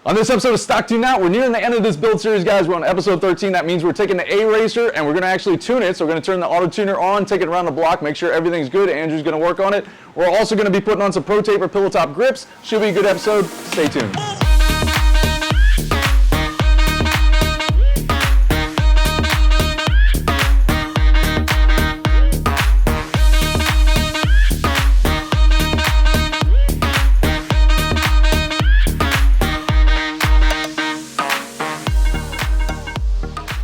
On this episode of Stock2Not, we're nearing the end of this build series, guys. We're on episode 13. That means we're taking the aRacer and we're going to actually tune it. So we're going to turn the auto tuner on, take it around the block, make sure everything's good. Andrew's going to work on it. We're also going to be putting on some ProTaper pillow top grips. Should be a good episode. Stay tuned.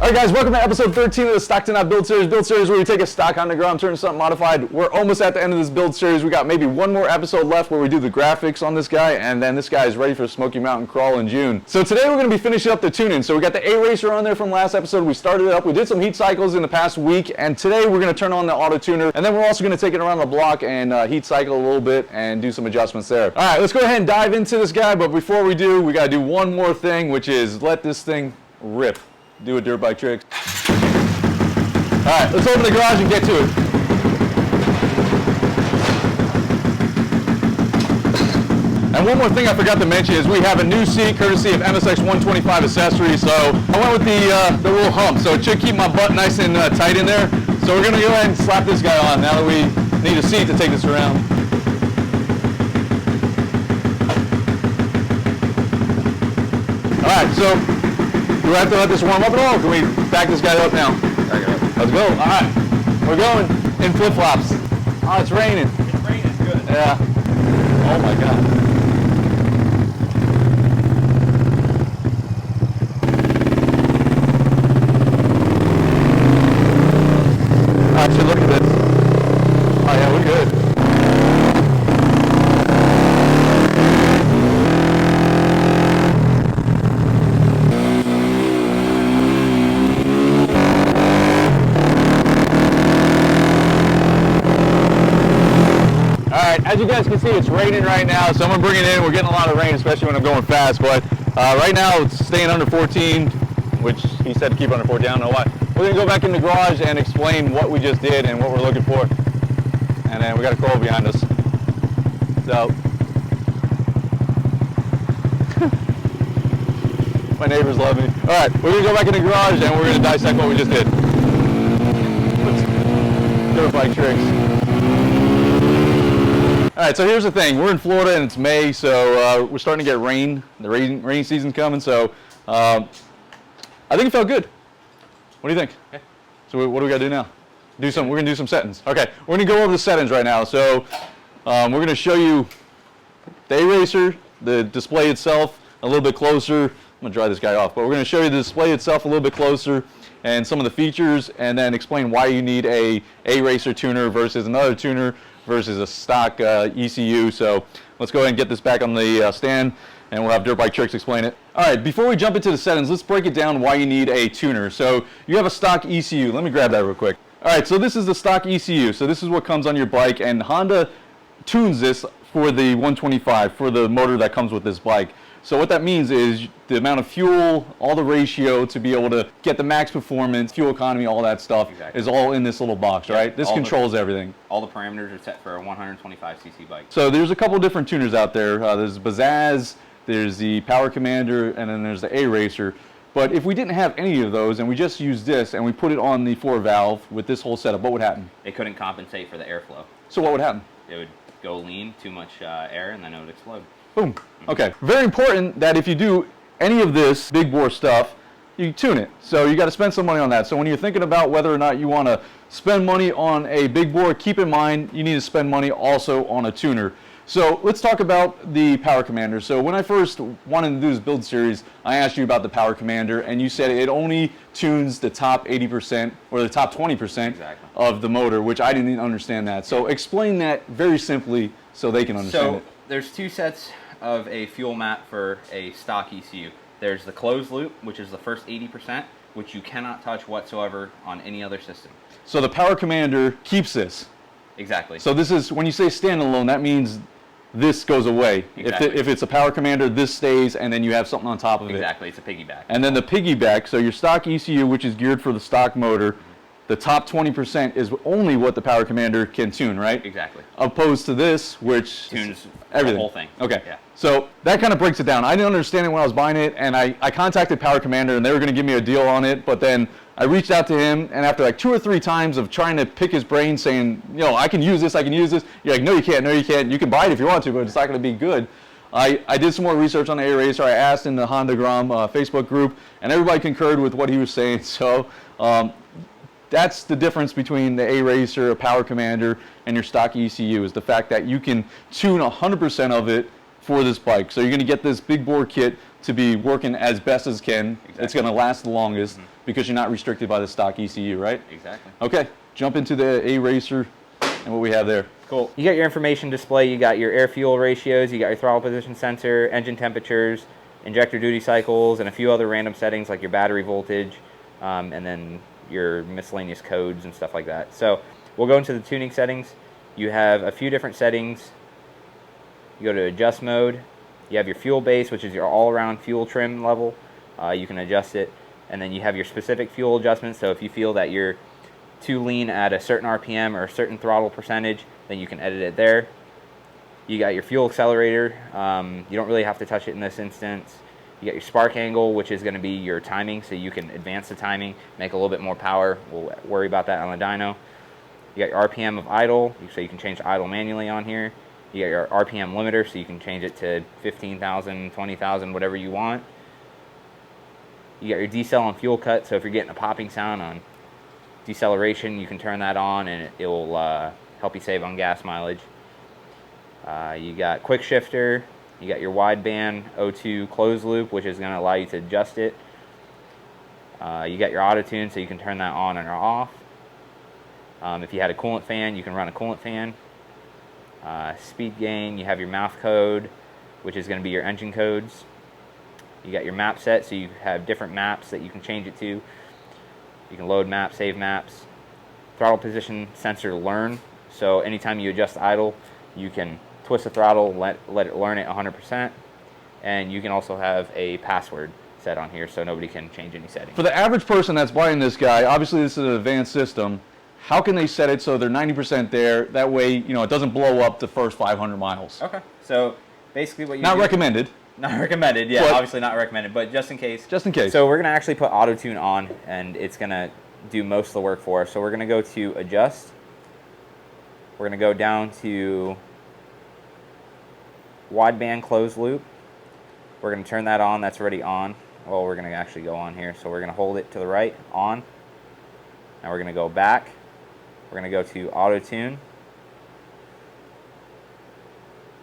Alright guys, welcome to episode 13 of the Stock2Not build series where we take a stock Honda Grom, turn it something modified. We're almost at the end of this build series. We got maybe one more episode left where we do the graphics on this guy, and then this guy is ready for Smoky Mountain Crawl in June. So today we're going to be finishing up the tuning. So we got the aRacer on there from last episode. We started it up. We did some heat cycles in the past week, and today we're going to turn on the auto tuner, and then we're also going to take it around the block and heat cycle a little bit and do some adjustments there. Alright, let's go ahead and dive into this guy, but before we do, we got to do one more thing, which is let this thing rip. Do a dirt bike trick. Alright, let's open the garage and get to it. And one more thing I forgot to mention is we have a new seat courtesy of MSX 125 accessories. So I went with the little hump, so it should keep my butt nice and tight in there. So we're going to go ahead and slap this guy on now that we need a seat to take this around. Alright, so do we have to let this warm up at all, or can we back this guy up now? Back it up. Let's go. All right. We're going in flip-flops. Oh, it's raining. It's raining. Good. Yeah. Oh, my God. All right, so look at this. Oh, yeah, we're good. As you guys can see, it's raining right now, so I'm going to bring it in. We're getting a lot of rain, especially when I'm going fast, but right now it's staying under 14, which he said to keep under 14. I don't know why. We're going to go back in the garage and explain what we just did and what we're looking for. And then we got a Corolla behind us. So, my neighbors love me. All right, we're going to go back in the garage and we're going to dissect what we just did. Dirt bike tricks. All right, so here's the thing. We're in Florida and it's May, so we're starting to get rain. The rain season's coming, so I think it felt good. What do you think? Okay. So what do we got to do now? We're going to do some settings. Okay, we're going to go over the settings right now. So we're going to show you the aRacer, the display itself a little bit closer. I'm going to dry this guy off, but we're going to show you the display itself a little bit closer and some of the features, and then explain why you need a aRacer tuner versus another tuner versus a stock ECU. So let's go ahead and get this back on the stand, and we'll have Dirt Bike Tricks explain it. All right, before we jump into the settings, let's break it down why you need a tuner. So you have a stock ECU. Let me grab that real quick. All right, so this is the stock ECU. So this is what comes on your bike, and Honda tunes this for the 125, for the motor that comes with this bike. So what that means is the amount of fuel, all the ratio to be able to get the max performance, fuel economy, all that stuff is all in this little box, right? This controls everything. All the parameters are set for a 125cc bike. So there's a couple different tuners out there. There's Bazzaz, there's the Power Commander, and then there's the aRacer. But if we didn't have any of those and we just used this and we put it on the 4-valve with this whole setup, what would happen? It couldn't compensate for the airflow. So what would happen? It would go lean, too much air, and then it would explode. Boom. Okay. Very important that if you do any of this big bore stuff, you tune it. So you got to spend some money on that. So when you're thinking about whether or not you want to spend money on a big bore, keep in mind you need to spend money also on a tuner. So let's talk about the Power Commander. So when I first wanted to do this build series, I asked you about the Power Commander, and you said it only tunes the top 80% or the top 20% of the motor, which I didn't understand that. So explain that very simply so they can understand it. So there's two sets of a fuel map for a stock ECU. There's the closed loop, which is the first 80%, which you cannot touch whatsoever on any other system. So the Power Commander keeps this. Exactly. So this is, when you say standalone, that means this goes away. Exactly. If it's a Power Commander, this stays, and then you have something on top of it. Exactly, it's a piggyback. And then the piggyback, so your stock ECU, which is geared for the stock motor, the top 20% is only what the Power Commander can tune, right? Exactly. Opposed to this, which tunes Everything. The whole thing. Okay. Yeah. So that kind of breaks it down. I didn't understand it when I was buying it, and I contacted Power Commander, and they were going to give me a deal on it, but then I reached out to him, and after like 2 or 3 times of trying to pick his brain, saying, you know, I can use this, you're like, no, you can't, no, you can't. You can buy it if you want to, but it's not going to be good. I did some more research on the aRacer. I asked in the Honda Grom Facebook group, and everybody concurred with what he was saying. So that's the difference between the aRacer, a Power Commander, and your stock ECU, is the fact that you can tune 100% of it for this bike. So you're going to get this big bore kit to be working as best as can. Exactly. It's going to last the longest because you're not restricted by the stock ECU, right? Exactly. Okay, jump into the aRacer and what we have there. Cool. You got your information display, you got your air-fuel ratios, you got your throttle position sensor, engine temperatures, injector duty cycles, and a few other random settings like your battery voltage, and then your miscellaneous codes and stuff like that. So we'll go into the tuning settings. You have a few different settings. You go to adjust mode. You have your fuel base, which is your all-around fuel trim level. You can adjust it. And then you have your specific fuel adjustments. So if you feel that you're too lean at a certain RPM or a certain throttle percentage, then you can edit it there. You got your fuel accelerator. You don't really have to touch it in this instance. You got your spark angle, which is going to be your timing, so you can advance the timing, make a little bit more power. We'll worry about that on the dyno. You got your RPM of idle, so you can change the idle manually on here. You got your RPM limiter, so you can change it to 15,000, 20,000, whatever you want. You got your decel and fuel cut, so if you're getting a popping sound on deceleration, you can turn that on and it will help you save on gas mileage. You got quick shifter. You got your wideband O2 closed loop, which is going to allow you to adjust it. You got your auto tune, so you can turn that on and off. If you had a coolant fan, you can run a coolant fan. Speed gain, you have your mouth code, which is going to be your engine codes. You got your map set, so you have different maps that you can change it to. You can load maps, save maps. Throttle position sensor learn, so anytime you adjust idle, you can twist the throttle, let it learn it 100%, and you can also have a password set on here so nobody can change any settings. For the average person that's buying this guy, obviously this is an advanced system. How can they set it so they're 90% there? That way, you know, it doesn't blow up the first 500 miles. Okay. So basically what you Not recommended. Not recommended, yeah, obviously not recommended, but just in case. Just in case. So we're going to actually put auto tune on, and it's going to do most of the work for us. So we're going to go to adjust. We're going to go down to wideband closed loop. We're going to turn that on. That's already on. Well, we're going to actually go on here. So we're going to hold it to the right, on. Now we're going to go back. We're going to go to auto tune.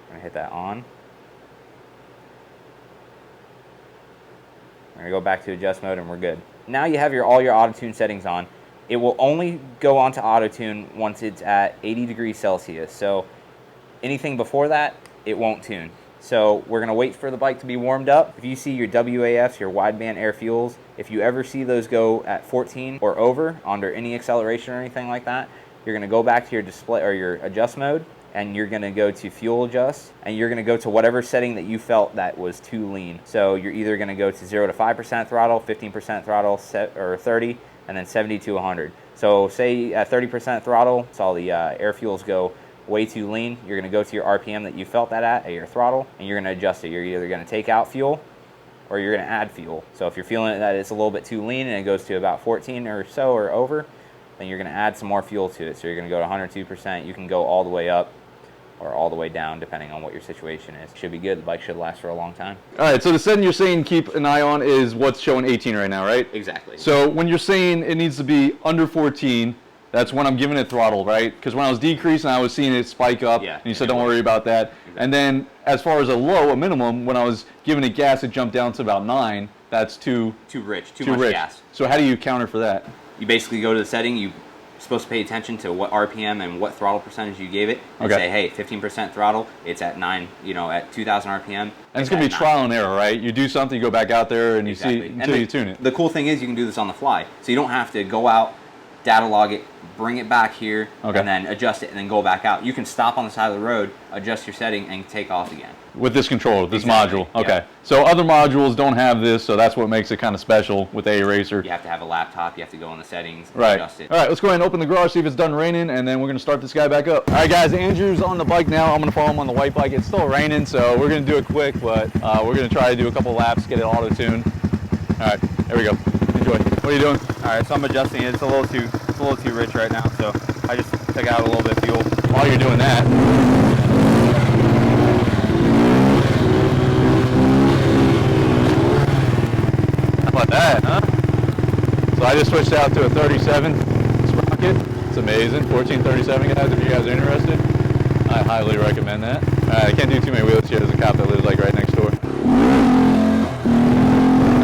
We're going to hit that on. We're going to go back to adjust mode and we're good. Now you have all your auto tune settings on. It will only go on to auto tune once it's at 80 degrees Celsius. So anything before that, it won't tune. So we're going to wait for the bike to be warmed up. If you see your WAFs, your wideband air fuels, if you ever see those go at 14 or over under any acceleration or anything like that, you're going to go back to your display or your adjust mode, and you're going to go to fuel adjust, and you're going to go to whatever setting that you felt that was too lean. So you're either going to go to 0 to 5% throttle, 15% throttle, or 30, and then 70 to 100. So say at 30% throttle, so all the air fuels go way too lean, you're going to go to your RPM that you felt that at your throttle, and you're going to adjust it. You're either going to take out fuel or you're going to add fuel. So if you're feeling that it's a little bit too lean and it goes to about 14 or so or over, then you're going to add some more fuel to it. So you're going to go to 102%. You can go all the way up or all the way down depending on what your situation is. Should be good. The bike should last for a long time. All right, so the setting you're saying keep an eye on is what's showing 18 right now, right? Exactly. So when you're saying it needs to be under 14, that's when I'm giving it throttle, right? Because when I was decreasing, I was seeing it spike up, and you said don't worry about that. Exactly. And then as far as a minimum, when I was giving it gas, it jumped down to about 9. That's too rich, too much gas. So how do you counter for that? You basically go to the setting, you're supposed to pay attention to what RPM and what throttle percentage you gave it, and say, hey, 15% throttle, it's at 9, at 2,000 RPM. And it's going to be trial and error, right? You do something, you go back out there, and you see until you tune it. The cool thing is you can do this on the fly. So you don't have to go out, data log it, bring it back here, Okay. and then adjust it, and then go back out. You can stop on the side of the road, adjust your setting, and take off again. With this controller, this Exactly, module. Okay. yeah. So other modules don't have this, so that's what makes it kind of special with the aRacer. You have to have a laptop. You have to go in the settings, and Right. adjust it. All right, let's go ahead and open the garage, see if it's done raining, and then we're going to start this guy back up. All right, guys, Andrew's on the bike now. I'm going to follow him on the white bike. It's still raining, so we're going to do it quick, but we're going to try to do a couple laps, get it auto-tuned. All right, there we go. Enjoy. What are you doing? All right, so I'm adjusting it. It's a little too rich right now, so I just took out a little bit of fuel. While you're doing that, how about that, huh? So I just switched out to a 37 sprocket. It's amazing. 1437, guys, if you guys are interested. I highly recommend that. All right, I can't do too many wheels here. There's a cop that lives like right next door.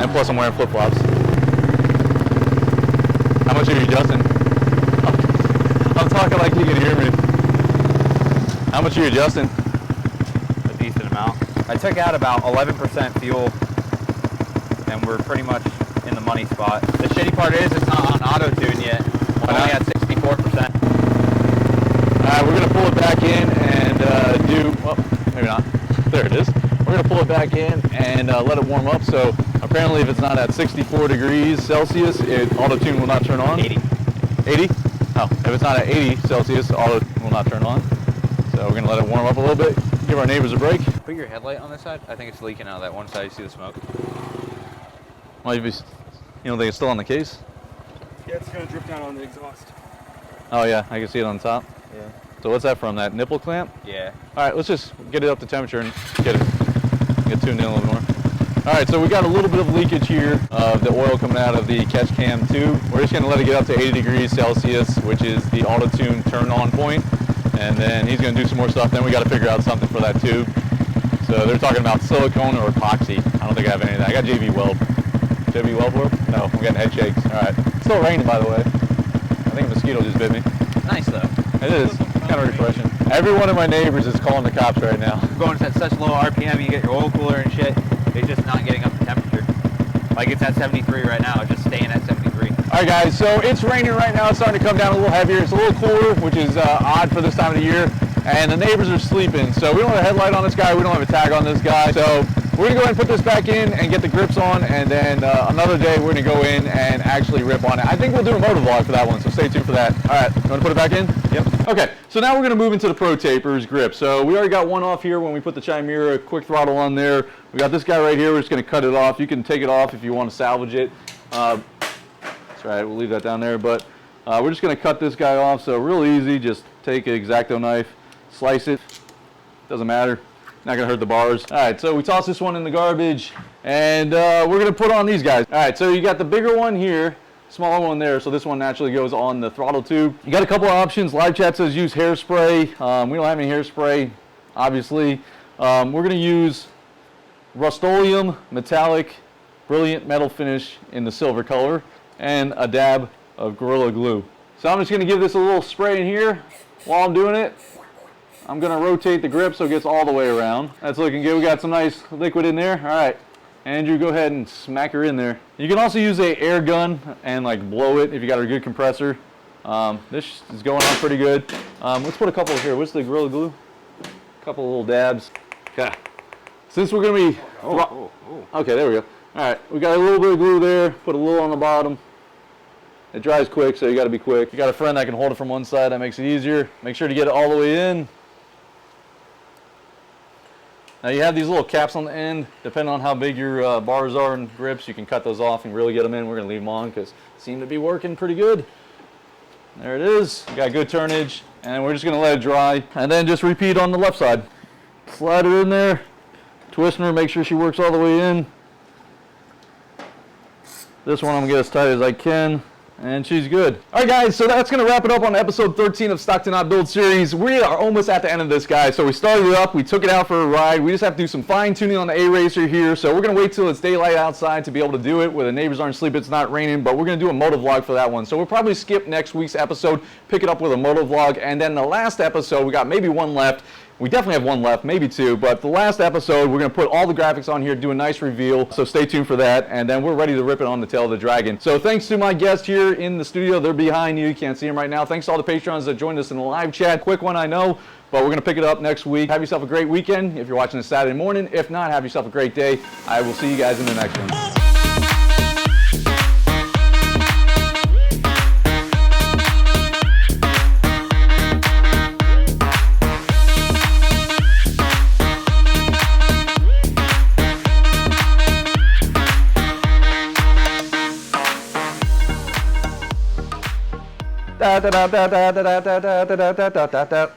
And plus I'm wearing flip-flops. How much are you adjusting? I'm talking like you can hear me. How much are you adjusting? A decent amount. I took out about 11% fuel, and we're pretty much in the money spot. The shitty part is it's not on auto tune yet. I'm only at 64%. All right, we're gonna pull it back in and well, maybe not. There it is. We're gonna pull it back in and let it warm up. So apparently if it's not at 64 degrees Celsius, auto tune will not turn on. 80. 80? Oh, if it's not at 80 Celsius, auto will not turn on. So we're gonna let it warm up a little bit, give our neighbors a break. Put your headlight on this side. I think it's leaking out of that one side. You see the smoke? Might be, you don't think it's still on the case? Yeah, it's gonna drip down on the exhaust. Oh yeah, I can see it on top. Yeah. So what's that from, that nipple clamp? Yeah. All right, let's just get it up to temperature and get tuned in a little more. All right, so we got a little bit of leakage here of the oil coming out of the catch cam tube. We're just gonna let it get up to 80 degrees Celsius, which is the auto tune turn on point. And then he's gonna do some more stuff. Then we gotta figure out something for that tube. So they're talking about silicone or epoxy. I don't think I have any of that. I got JV Weld. JV Weld work? No, I'm getting head shakes. All right, it's still raining by the way. I think a mosquito just bit me. Nice though. It is, kind of refreshing. Every one of my neighbors is calling the cops right now. Going at such low RPM, you get your oil cooler and shit. It's just not getting up to temperature. Like it's at 73 right now. It's just staying at 73. All right, guys, so it's raining right now. It's starting to come down a little heavier. It's a little cooler, which is odd for this time of the year. And the neighbors are sleeping. So we don't have a headlight on this guy. We don't have a tag on this guy. So we're gonna go ahead and put this back in and get the grips on. And then another day, we're gonna go in and actually rip on it. I think we'll do a motor vlog for that one, so stay tuned for that. All right, you wanna put it back in? Yep. Okay, so now we're gonna move into the ProTaper's grip. So we already got one off here when we put the Chimera quick throttle on there. We got this guy right here. We're just gonna cut it off. You can take it off if you want to salvage it. That's right, we'll leave that down there. But we're just gonna cut this guy off. So real easy, just take an X-Acto knife, slice it, doesn't matter. Not gonna hurt the bars. All right, so we toss this one in the garbage and we're gonna put on these guys. All right, so you got the bigger one here, smaller one there, so this one naturally goes on the throttle tube. You got a couple of options. Live chat says use hairspray. We don't have any hairspray, obviously. We're gonna use Rust-Oleum metallic brilliant metal finish in the silver color and a dab of Gorilla Glue. So I'm just gonna give this a little spray in here. While I'm doing it, I'm gonna rotate the grip so it gets all the way around. That's looking good. We got some nice liquid in there. All right, Andrew, go ahead and smack her in there. You can also use a air gun and like blow it if you got a good compressor. This is going on pretty good. Let's put a couple here. What's the Gorilla Glue? A couple little dabs. Okay. Since we're gonna be, okay, there we go. All right, we got a little bit of glue there. Put a little on the bottom. It dries quick, so you got to be quick. You got a friend that can hold it from one side. That makes it easier. Make sure to get it all the way in. Now you have these little caps on the end. Depending on how big your bars are and grips, you can cut those off and really get them in. We're gonna leave them on because it seemed to be working pretty good. There it is. You got good turnage, and we're just gonna let it dry, and then just repeat on the left side. Slide it in there, twisting her, make sure she works all the way in. This one I'm gonna get as tight as I can. And she's good. All right, guys, so that's going to wrap it up on episode 13 of Stock2Not Build Series. We are almost at the end of this, guys. So we started it up. We took it out for a ride. We just have to do some fine-tuning on the aRacer here. So we're going to wait till it's daylight outside to be able to do it where the neighbors aren't asleep, it's not raining. But we're going to do a moto vlog for that one. So we'll probably skip next week's episode, pick it up with a moto vlog. And then the last episode, we got maybe one left. We definitely have one left, maybe two, but the last episode, we're going to put all the graphics on here, do a nice reveal, so stay tuned for that, and then we're ready to rip it on the tail of the dragon. So thanks to my guests here in the studio. They're behind you. You can't see them right now. Thanks to all the Patrons that joined us in the live chat. Quick one, I know, but we're going to pick it up next week. Have yourself a great weekend if you're watching this Saturday morning. If not, have yourself a great day. I will see you guys in the next one. Da da da da da da da da da da da da da.